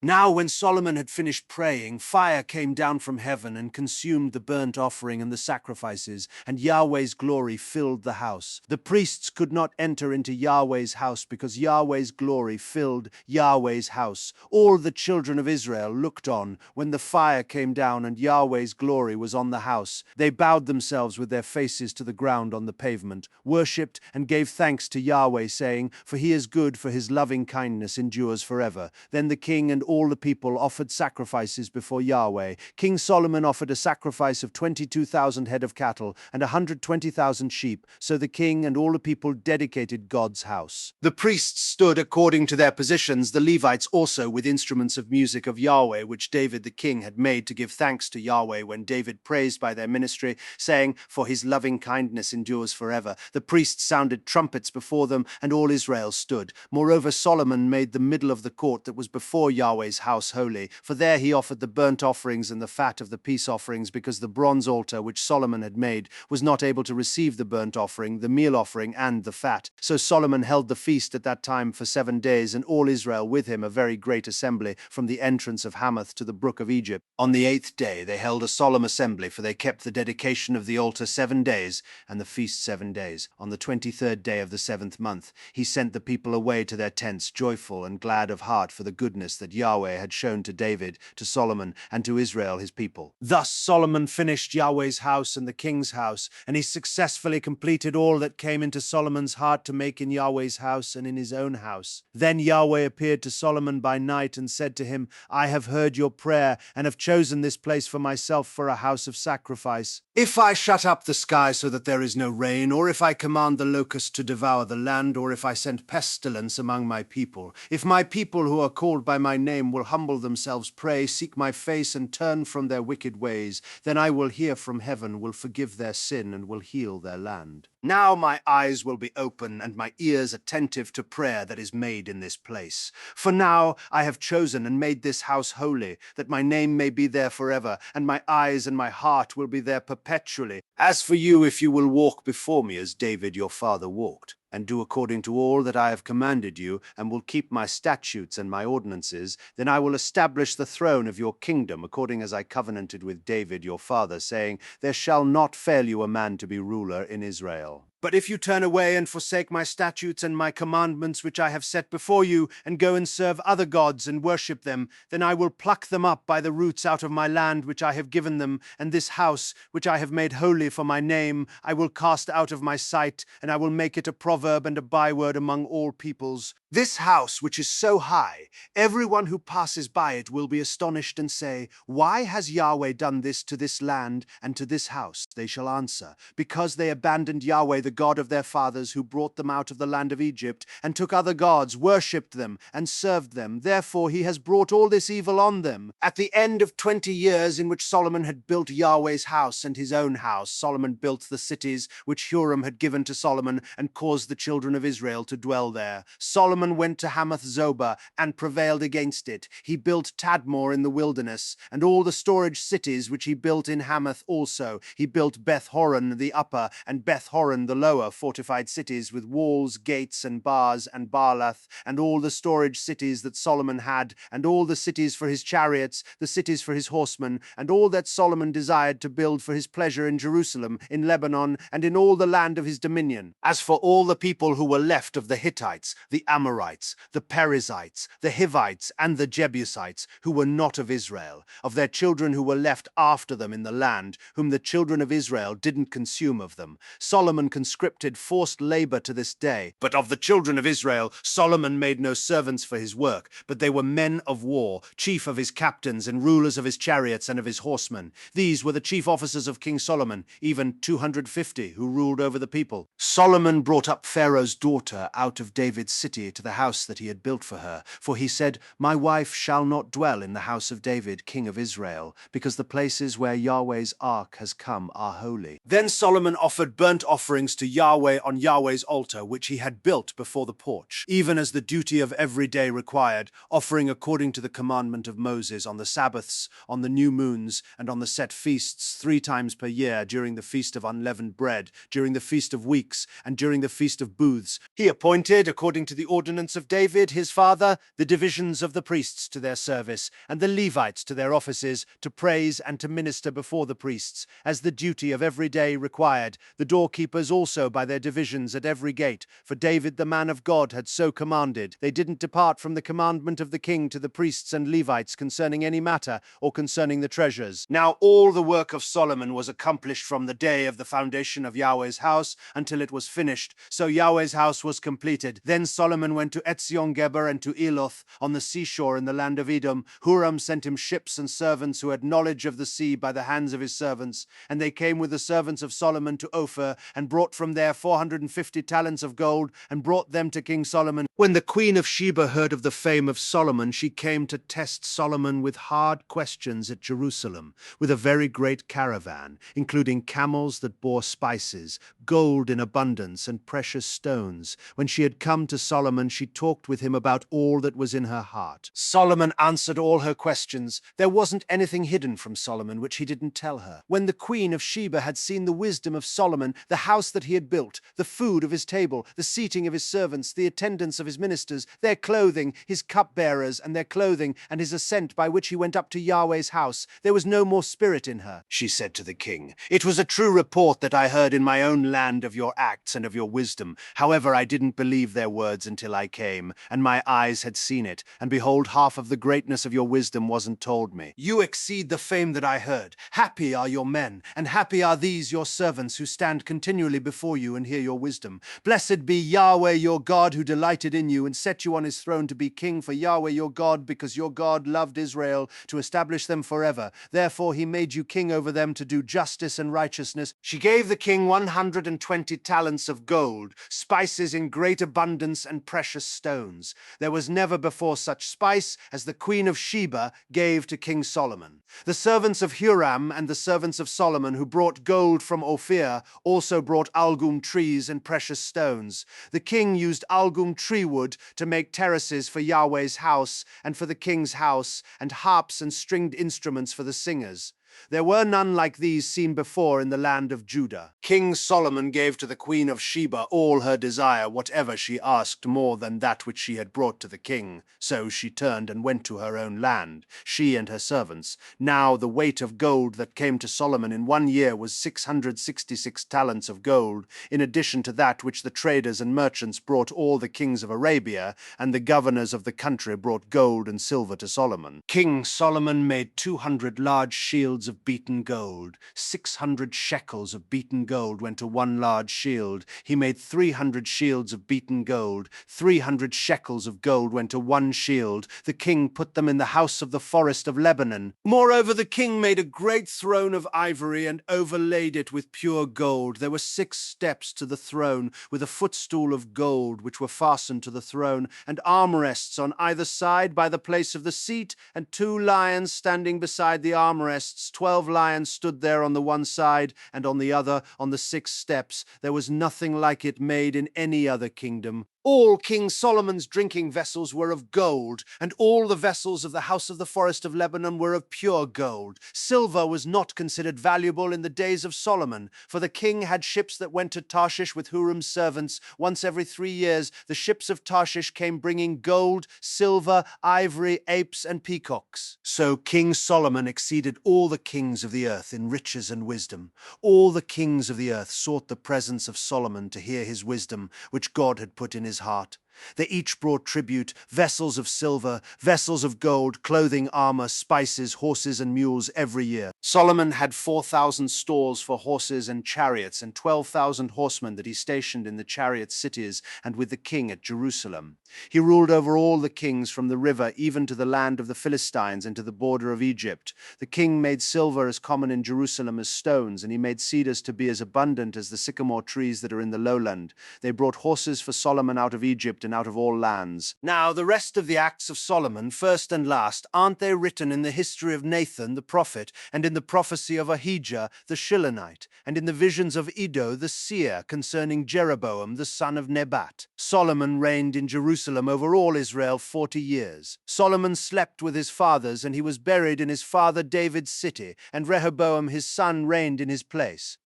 Now when Solomon had finished praying, fire came down from heaven and consumed the burnt offering and the sacrifices, and Yahweh's glory filled the house. The priests could not enter into Yahweh's house because Yahweh's glory filled Yahweh's house. All the children of Israel looked on when the fire came down and Yahweh's glory was on the house. They bowed themselves with their faces to the ground on the pavement, worshipped and gave thanks to Yahweh, saying, "For he is good, for his loving kindness endures forever." Then the king and all the people offered sacrifices before Yahweh. King Solomon offered a sacrifice of 22,000 head of cattle and 120,000 sheep. So the king and all the people dedicated God's house. The priests stood according to their positions, the Levites also with instruments of music of Yahweh, which David the king had made to give thanks to Yahweh when David praised by their ministry, saying, "For his loving kindness endures forever." The priests sounded trumpets before them, and all Israel stood. Moreover, Solomon made the middle of the court that was before Yahweh's house holy, for there he offered the burnt offerings and the fat of the peace offerings, because the bronze altar which Solomon had made was not able to receive the burnt offering, the meal offering, and the fat. So Solomon held the feast at that time for 7 days, and all Israel with him, a very great assembly, from the entrance of Hamath to the brook of Egypt. On the 8th day they held a solemn assembly, for they kept the dedication of the altar 7 days, and the feast 7 days. On the 23rd day of the 7th month he sent the people away to their tents, joyful and glad of heart for the goodness that Yahweh had shown to David, to Solomon, and to Israel his people. Thus Solomon finished Yahweh's house and the king's house, and he successfully completed all that came into Solomon's heart to make in Yahweh's house and in his own house. Then Yahweh appeared to Solomon by night and said to him, "I have heard your prayer and have chosen this place for myself for a house of sacrifice. If I shut up the sky so that there is no rain, or if I command the locust to devour the land, or if I send pestilence among my people, if my people who are called by my name will humble themselves, pray, seek my face, and turn from their wicked ways, then I will hear from heaven, will forgive their sin, and will heal their land. Now my eyes will be open and my ears attentive to prayer that is made in this place. For now I have chosen and made this house holy, that my name may be there forever, and my eyes and my heart will be there perpetually. As for you, if you will walk before me as David your father walked, and do according to all that I have commanded you, and will keep my statutes and my ordinances, then I will establish the throne of your kingdom, according as I covenanted with David your father, saying, There shall not fail you a man to be ruler in Israel. But if you turn away and forsake my statutes and my commandments which I have set before you, and go and serve other gods and worship them, then I will pluck them up by the roots out of my land which I have given them, and this house which I have made holy for my name I will cast out of my sight, and I will make it a proverb and a byword among all peoples. This house which is so high, everyone who passes by it will be astonished and say, Why has Yahweh done this to this land and to this house? They shall answer, Because they abandoned Yahweh, the God of their fathers, who brought them out of the land of Egypt, and took other gods, worshipped them, and served them. Therefore he has brought all this evil on them. At the end of 20 years in which Solomon had built Yahweh's house and his own house, Solomon built the cities which Huram had given to Solomon, and caused the children of Israel to dwell there. Solomon went to Hamath Zobah and prevailed against it. He built Tadmor in the wilderness, and all the storage cities which he built in Hamath also. He built Beth Horon the upper, and Beth Horon the lower, fortified cities with walls, gates, and bars, and Baalath, and all the storage cities that Solomon had, and all the cities for his chariots, the cities for his horsemen, and all that Solomon desired to build for his pleasure in Jerusalem, in Lebanon, and in all the land of his dominion. As for all the people who were left of the Hittites, the Amorites, the Perizzites, the Hivites, and the Jebusites, who were not of Israel, of their children who were left after them in the land, whom the children of Israel didn't consume of them, Solomon conscripted forced labor to this day. But of the children of Israel, Solomon made no servants for his work, but they were men of war, chief of his captains, and rulers of his chariots and of his horsemen. These were the chief officers of King Solomon, even 250, who ruled over the people. Solomon brought up Pharaoh's daughter out of David's city to the house that he had built for her, for he said, My wife shall not dwell in the house of David, king of Israel, because the places where Yahweh's ark has come are holy. Then Solomon offered burnt offerings to Yahweh on Yahweh's altar, which he had built before the porch, even as the duty of every day required, offering according to the commandment of Moses on the Sabbaths, on the new moons, and on the set feasts 3 times per year, during the feast of unleavened bread, during the feast of weeks, and during the feast of booths. He appointed, according to the ordinance of David, his father, the divisions of the priests to their service, and the Levites to their offices, to praise and to minister before the priests, as the duty of every day required, the doorkeepers also by their divisions at every gate. For David the man of God had so commanded. They didn't depart from the commandment of the king to the priests and Levites concerning any matter, or concerning the treasures. Now all the work of Solomon was accomplished from the day of the foundation of Yahweh's house until it was finished. So Yahweh's house was completed. Then Solomon went to Etzion-Geber and to Eloth on the seashore in the land of Edom. Huram sent him ships and servants who had knowledge of the sea by the hands of his servants. And they came with the servants of Solomon to Ophir, and brought from there 450 talents of gold, and brought them to King Solomon. When the Queen of Sheba heard of the fame of Solomon, she came to test Solomon with hard questions at Jerusalem, with a very great caravan, including camels that bore spices, gold in abundance, and precious stones. When she had come to Solomon, she talked with him about all that was in her heart. Solomon answered all her questions. There wasn't anything hidden from Solomon which he didn't tell her. When the Queen of Sheba had seen the wisdom of Solomon, the house that he had built, the food of his table, the seating of his servants, the attendance of his ministers, their clothing, his cupbearers and their clothing, and his ascent by which he went up to Yahweh's house, there was no more spirit in her. She said to the king, "It was a true report that I heard in my own land of your acts and of your wisdom. However, I didn't believe their words until I came, and my eyes had seen it, and behold, half of the greatness of your wisdom wasn't told me. You exceed the fame that I heard. Happy are your men, and happy are these your servants who stand continually before you and hear your wisdom. Blessed be Yahweh your God, who delighted in you and set you on his throne to be king for Yahweh your God, because your God loved Israel to establish them forever. Therefore he made you king over them to do justice and righteousness." She gave the king 120 talents of gold, spices in great abundance, and precious stones. There was never before such spice as the Queen of Sheba gave to King Solomon. The servants of Huram and the servants of Solomon who brought gold from Ophir also brought algum trees and precious stones. The king used algum tree wood to make terraces for Yahweh's house and for the king's house, and harps and stringed instruments for the singers. There were none like these seen before in the land of Judah. King Solomon gave to the Queen of Sheba all her desire, whatever she asked, more than that which she had brought to the king. So she turned and went to her own land, she and her servants. Now the weight of gold that came to Solomon in 1 year was 666 talents of gold, in addition to that which the traders and merchants brought all the kings of Arabia, and the governors of the country brought gold and silver to Solomon. King Solomon made 200 large shields of beaten gold. 600 shekels of beaten gold went to 1 large shield. He made 300 shields of beaten gold. 300 shekels of gold went to 1 shield. The king put them in the house of the forest of Lebanon. Moreover, the king made a great throne of ivory and overlaid it with pure gold. There were 6 steps to the throne, with a footstool of gold which were fastened to the throne, and armrests on either side by the place of the seat, and 2 lions standing beside the armrests. 12 lions stood there on the one side, and on the other, on the 6 steps. There was nothing like it made in any other kingdom. All King Solomon's drinking vessels were of gold, and all the vessels of the house of the forest of Lebanon were of pure gold. Silver was not considered valuable in the days of Solomon, for the king had ships that went to Tarshish with Huram's servants. Once every 3 years, the ships of Tarshish came bringing gold, silver, ivory, apes, and peacocks. So King Solomon exceeded all the kings of the earth in riches and wisdom. All the kings of the earth sought the presence of Solomon to hear his wisdom, which God had put in his heart. They each brought tribute, vessels of silver, vessels of gold, clothing, armor, spices, horses, and mules every year. Solomon had 4,000 stalls for horses and chariots, and 12,000 horsemen that he stationed in the chariot cities and with the king at Jerusalem. He ruled over all the kings from the river even to the land of the Philistines and to the border of Egypt. The king made silver as common in Jerusalem as stones, and he made cedars to be as abundant as the sycamore trees that are in the lowland. They brought horses for Solomon out of Egypt, and out of all lands. Now, the rest of the acts of Solomon, first and last, aren't they written in the history of Nathan the prophet, and in the prophecy of Ahijah the Shilonite, and in the visions of Iddo the seer concerning Jeroboam the son of Nebat? Solomon reigned in Jerusalem over all Israel 40 years. Solomon slept with his fathers, and he was buried in his father David's city, and Rehoboam his son reigned in his place.